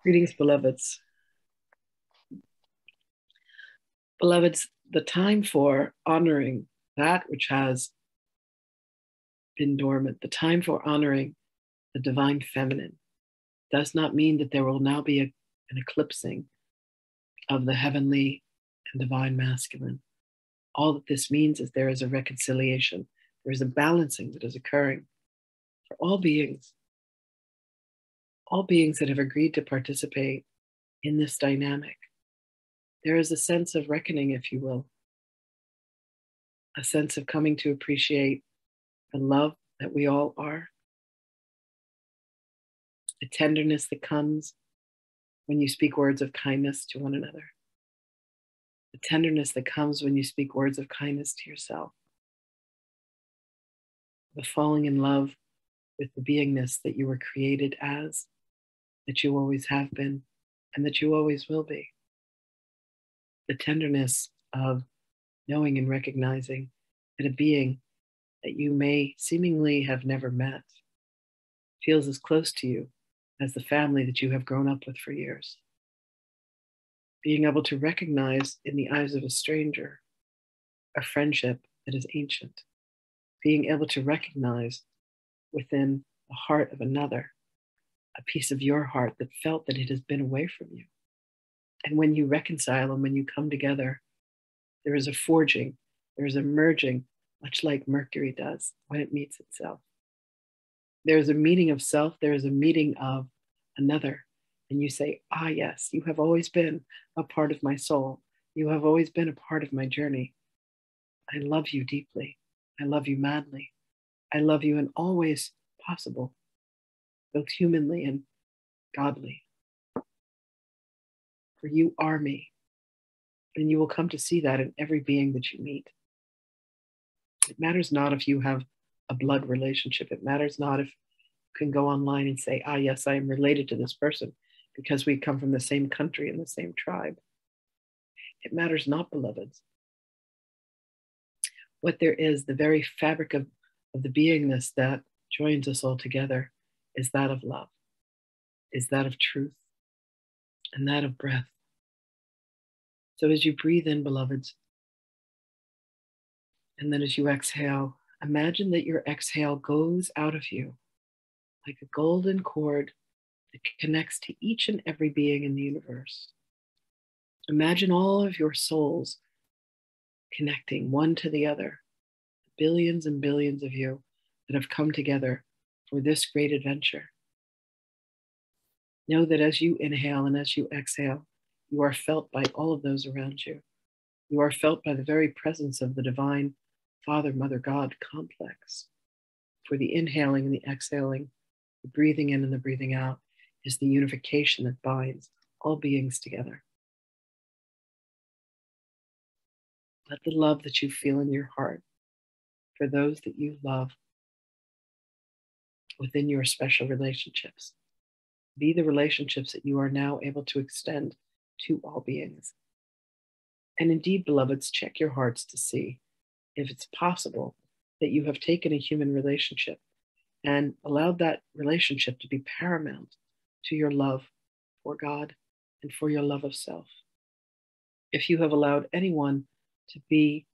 Greetings, beloveds. Beloveds, the time for honoring that which has been dormant, the time for honoring the divine feminine, does not mean that there will now be an eclipsing of the heavenly and divine masculine. All that this means is there is a reconciliation, there is a balancing that is occurring for all beings that have agreed to participate in this dynamic. There is a sense of reckoning, if you will, a sense of coming to appreciate the love that we all are, the tenderness that comes when you speak words of kindness to one another, the tenderness that comes when you speak words of kindness to yourself, the falling in love with the beingness that you were created as, that you always have been, and that you always will be. The tenderness of knowing and recognizing that a being that you may seemingly have never met feels as close to you as the family that you have grown up with for years. Being able to recognize in the eyes of a stranger a friendship that is ancient. Being able to recognize within the heart of another a piece of your heart that felt that it has been away from you. And when you reconcile and when you come together, there is a forging, there is a merging, much like Mercury does when it meets itself. There is a meeting of self, there is a meeting of another. And you say, ah, yes, you have always been a part of my soul. You have always been a part of my journey. I love you deeply. I love you madly. I love you in all ways possible, both humanly and godly. For you are me. And you will come to see that in every being that you meet. It matters not if you have a blood relationship. It matters not if you can go online and say, ah, yes, I am related to this person because we come from the same country and the same tribe. It matters not, beloveds. What there is, the very fabric of the beingness that joins us all together is that of love, is that of truth, and that of breath. So as you breathe in, beloveds, and then as you exhale, imagine that your exhale goes out of you like a golden cord that connects to each and every being in the universe. Imagine all of your souls connecting one to the other, billions and billions of you that have come together for this great adventure. Know that as you inhale and as you exhale, you are felt by all of those around you. You are felt by the very presence of the divine Father, Mother, God complex. For the inhaling and the exhaling, the breathing in and the breathing out is the unification that binds all beings together. Let the love that you feel in your heart for those that you love within your special relationships be the relationships that you are now able to extend to all beings. And indeed, beloveds, check your hearts to see if it's possible that you have taken a human relationship and allowed that relationship to be paramount to your love for God and for your love of self. If you have allowed anyone to be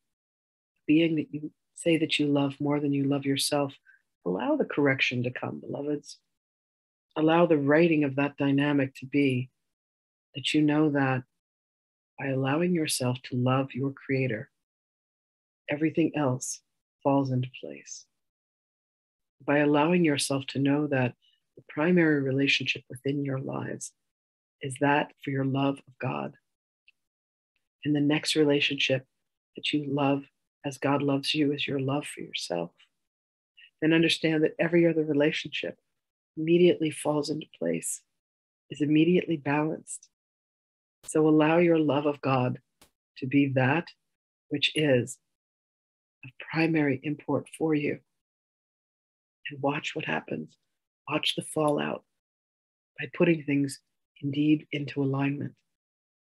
a being that you say that you love more than you love yourself, allow the correction to come, beloveds. Allow the writing of that dynamic to be that you know that by allowing yourself to love your Creator, everything else falls into place. By allowing yourself to know that the primary relationship within your lives is that for your love of God. And the next relationship that you love as God loves you is your love for yourself. Then understand that every other relationship immediately falls into place, is immediately balanced. So allow your love of God to be that which is of primary import for you. And watch what happens. Watch the fallout by putting things indeed into alignment.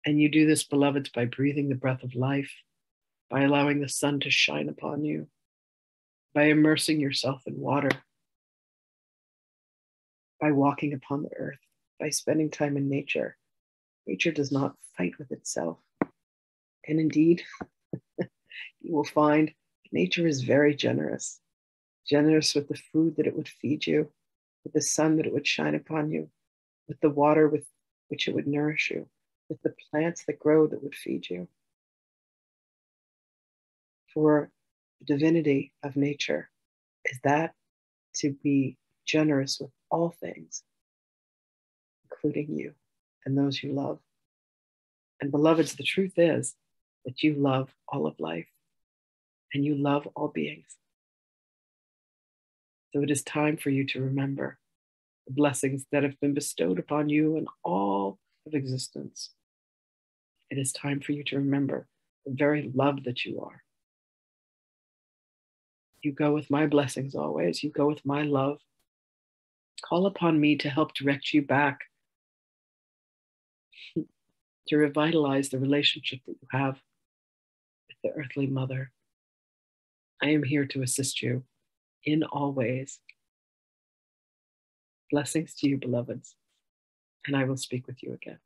And you do this, beloveds, by breathing the breath of life, by allowing the sun to shine upon you, by immersing yourself in water, by walking upon the earth. by spending time in nature. Nature does not fight with itself. And indeed, you will find nature is very generous, generous with the food that it would feed you, with the sun that it would shine upon you, with the water with which it would nourish you, with the plants that grow that would feed you. For the divinity of nature is that to be generous with all things, including you and those you love. And beloveds, the truth is that you love all of life and you love all beings. So it is time for you to remember the blessings that have been bestowed upon you and all of existence. It is time for you to remember the very love that you are. You go with my blessings always. You go with my love. Call upon me to help direct you back, to revitalize the relationship that you have with the earthly mother. I am here to assist you in all ways. Blessings to you, beloveds, and I will speak with you again.